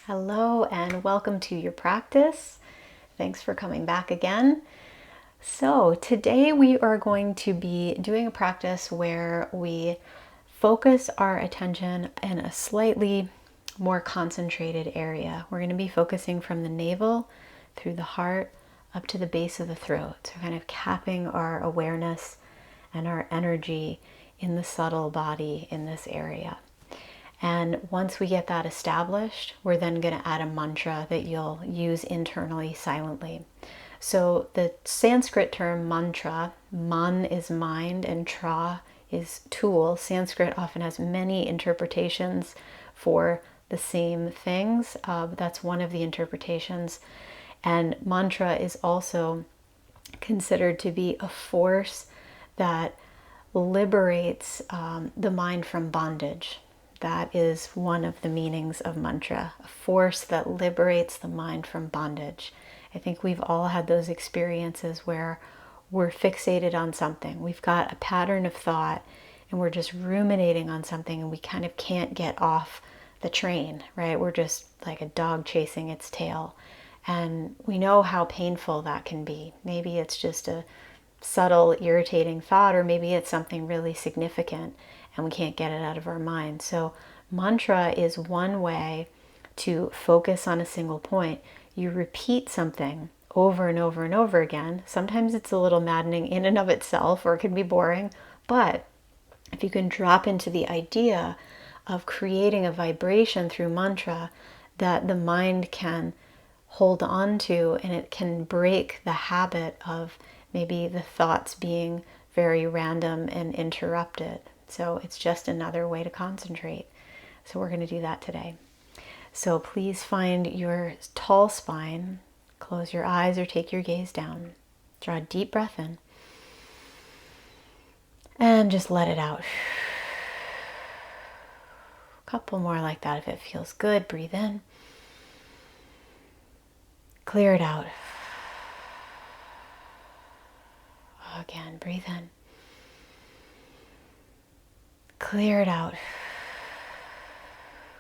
Hello and welcome to your practice. Thanks for coming back again. So today we are going to be doing a practice where we focus our attention in a slightly more concentrated area. We're going to be focusing from the navel through the heart up to the base of the throat. So kind of capping our awareness and our energy in the subtle body in this area. And once we get that established, we're then going to add a mantra that you'll use internally silently. So the Sanskrit term mantra, man is mind and tra is tool. Sanskrit often has many interpretations for the same things. That's one of the interpretations. And mantra is also considered to be a force that liberates the mind from bondage. That is one of the meanings of mantra, a force that liberates the mind from bondage. I think we've all had those experiences where we're fixated on something. We've got a pattern of thought and we're just ruminating on something and we kind of can't get off the train, right? We're just like a dog chasing its tail. And we know how painful that can be. Maybe it's just a subtle, irritating thought, or maybe it's something really significant and we can't get it out of our mind. So mantra is one way to focus on a single point. You repeat something over and over and over again. Sometimes it's a little maddening in and of itself, or it can be boring, but if you can drop into the idea of creating a vibration through mantra that the mind can hold on to, and it can break the habit of maybe the thoughts being very random and interrupted. So it's just another way to concentrate. So we're going to do that today. So please find your tall spine, close your eyes or take your gaze down. Draw a deep breath in and just let it out. A couple more like that if it feels good. Breathe in. Clear it out. Again, breathe in. Clear it out.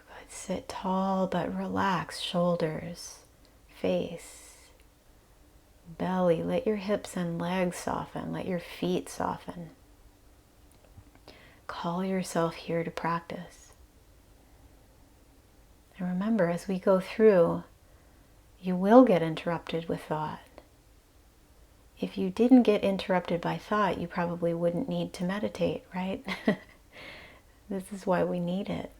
Good. Sit tall but relax. Shoulders, face, belly. Let your hips and legs soften. Let your feet soften. Call yourself here to practice. And remember, as we go through, you will get interrupted with thought. If you didn't get interrupted by thought, you probably wouldn't need to meditate, right? This is why we need it.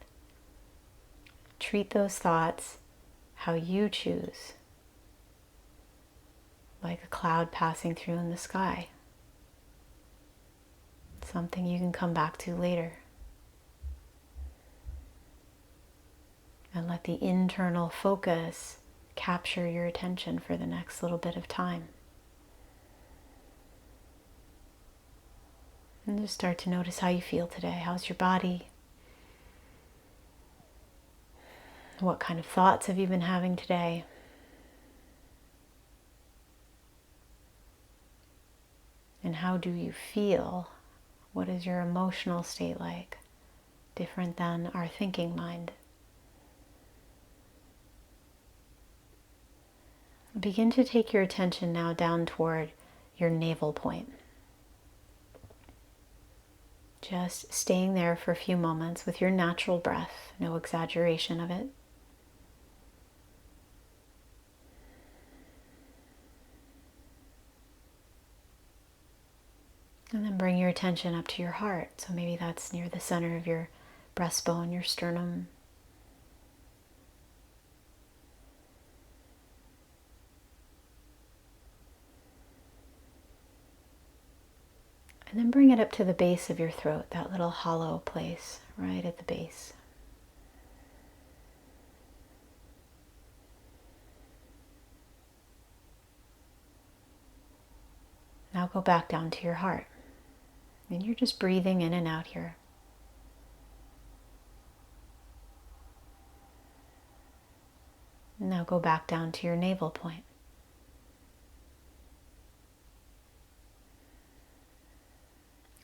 Treat those thoughts how you choose, like a cloud passing through in the sky. Something you can come back to later. And let the internal focus capture your attention for the next little bit of time. And just start to notice how you feel today. How's your body? What kind of thoughts have you been having today? And how do you feel? What is your emotional state like? Different than our thinking mind. Begin to take your attention now down toward your navel point. Just staying there for a few moments with your natural breath, no exaggeration of it. And then bring your attention up to your heart. So maybe that's near the center of your breastbone, your sternum. And then bring it up to the base of your throat, that little hollow place right at the base. Now go back down to your heart. And you're just breathing in and out here. Now go back down to your navel point.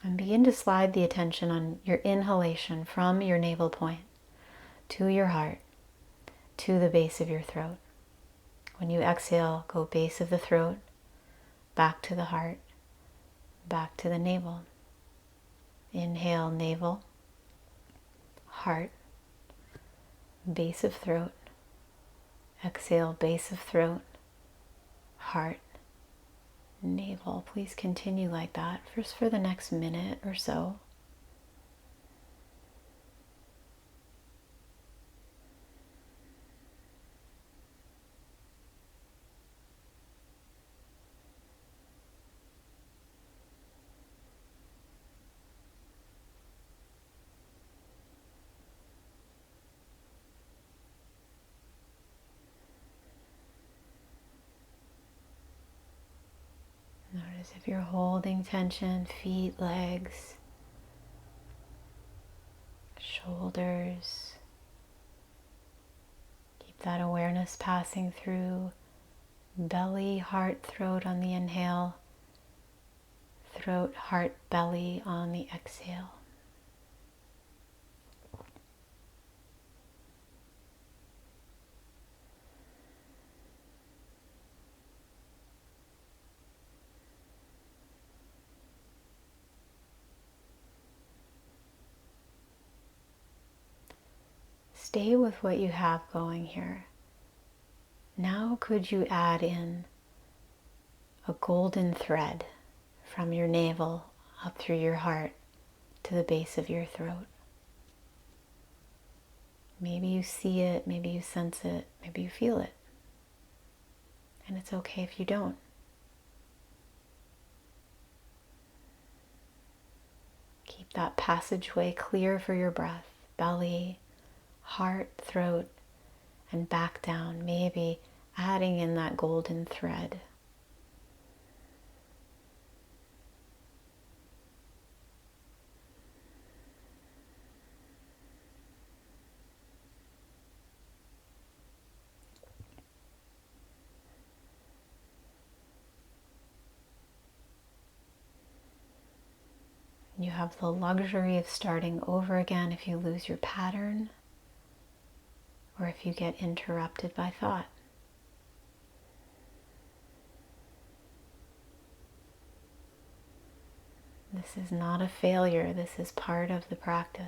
And begin to slide the attention on your inhalation from your navel point to your heart. to the base of your throat. When you exhale, go base of the throat, back to the heart, back to the navel. Inhale, navel, heart, base of throat. Exhale, base of throat, heart, navel. Please continue like that just for the next minute or so. Notice if you're holding tension, feet, legs, shoulders. Keep that awareness passing through belly, heart, throat on the inhale, throat, heart, belly on the exhale. Stay with what you have going here. Now could you add in a golden thread from your navel up through your heart to the base of your throat? Maybe you see it, maybe you sense it, maybe you feel it. And it's okay if you don't. Keep that passageway clear for your breath. Belly, heart, throat, and back down. Maybe adding in that golden thread. You have the luxury of starting over again if you lose your pattern or if you get interrupted by thought. This is not a failure, this is part of the practice.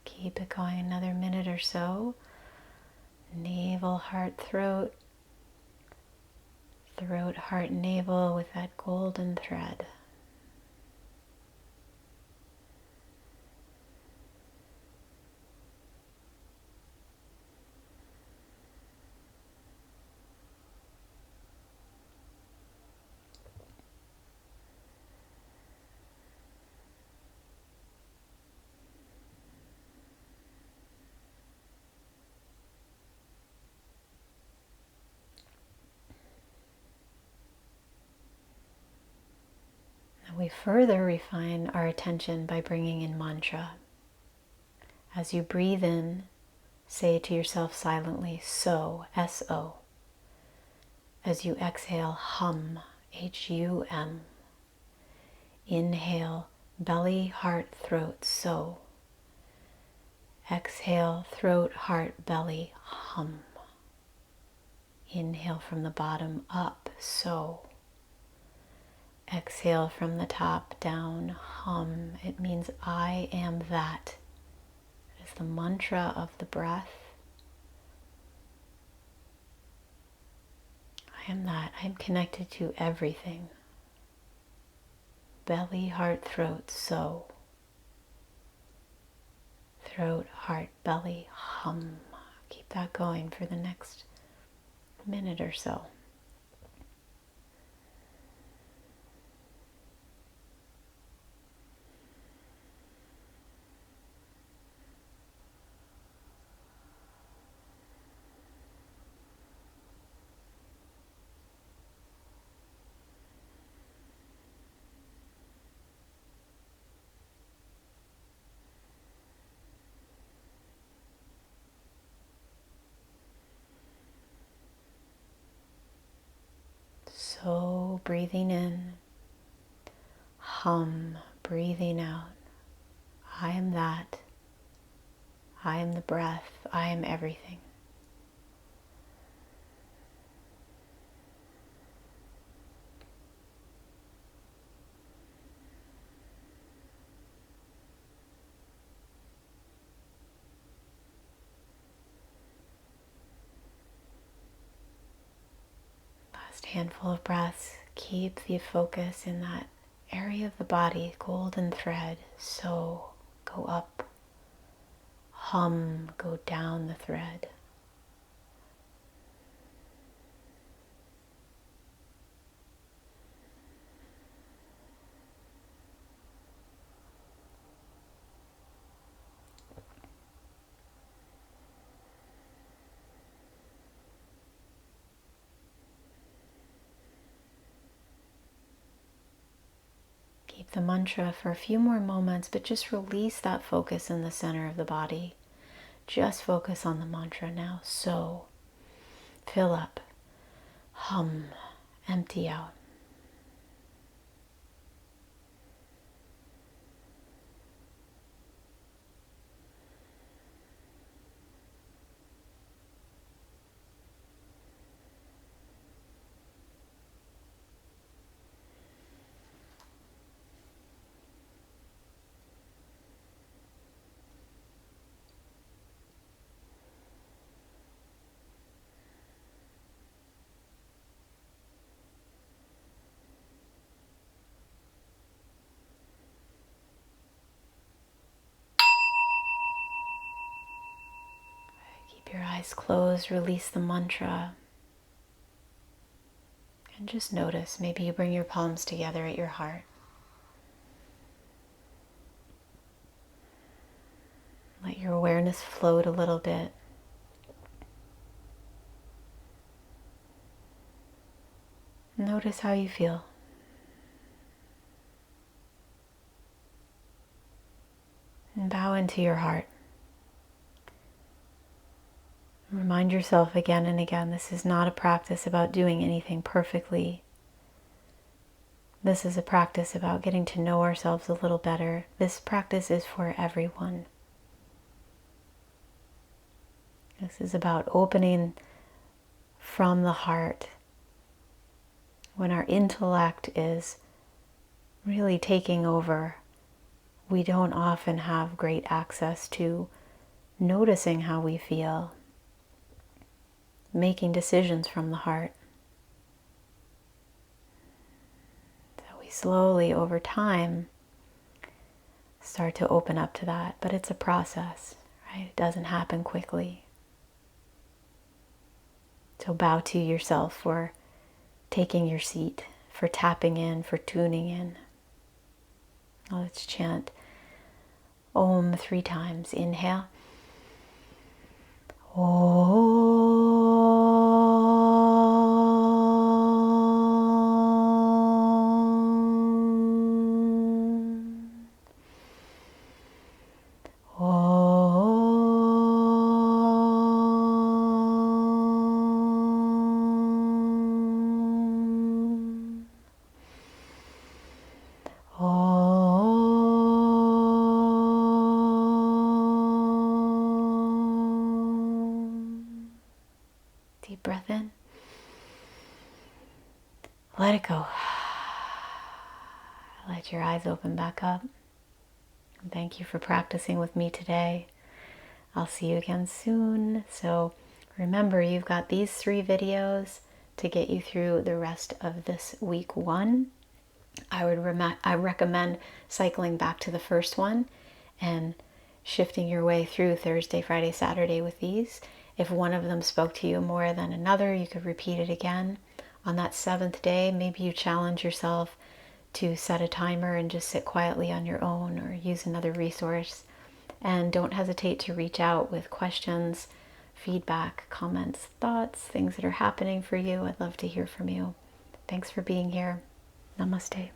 Keep it going another minute or so. Navel, heart, throat. Throat, heart, navel with that golden thread. We further refine our attention by bringing in mantra. As you breathe in, say to yourself silently, so, S-O. As you exhale, hum, H-U-M. Inhale, belly, heart, throat, so. Exhale, throat, heart, belly, hum. Inhale from the bottom up, so. Exhale from the top down, hum. It means I am that. It is the mantra of the breath. I am that. I am connected to everything. Belly, heart, throat, so. Throat, heart, belly, hum. Keep that going for the next minute or so. So breathing in, hum, breathing out. I am that. I am the breath. I am everything. Last handful of breaths. Keep the focus in that area of the body, golden thread. So go up, hum, go down the thread. Keep the mantra for a few more moments, but just release that focus in the center of the body. Just focus on the mantra now. So, fill up, hum, empty out. Keep your eyes closed, release the mantra. And just notice, maybe you bring your palms together at your heart. Let your awareness float a little bit. Notice how you feel. And bow into your heart. Remind yourself again and again, this is not a practice about doing anything perfectly. This is a practice about getting to know ourselves a little better. This practice is for everyone. This is about opening from the heart. When our intellect is really taking over, we don't often have great access to noticing how we feel, making decisions from the heart. So we slowly, over time, start to open up to that, but it's a process, right? It doesn't happen quickly. So bow to yourself for taking your seat, for tapping in, for tuning in. Now let's chant Om 3 times. Inhale. Deep breath in. Let it go. Let your eyes open back up. And thank you for practicing with me today. I'll see you again soon. So remember, you've got these 3 videos to get you through the rest of this week 1. I recommend cycling back to the first one and shifting your way through Thursday, Friday, Saturday with these. If one of them spoke to you more than another, you could repeat it again. On that 7th day, maybe you challenge yourself to set a timer and just sit quietly on your own, or use another resource. And don't hesitate to reach out with questions, feedback, comments, thoughts, things that are happening for you. I'd love to hear from you. Thanks for being here. Namaste.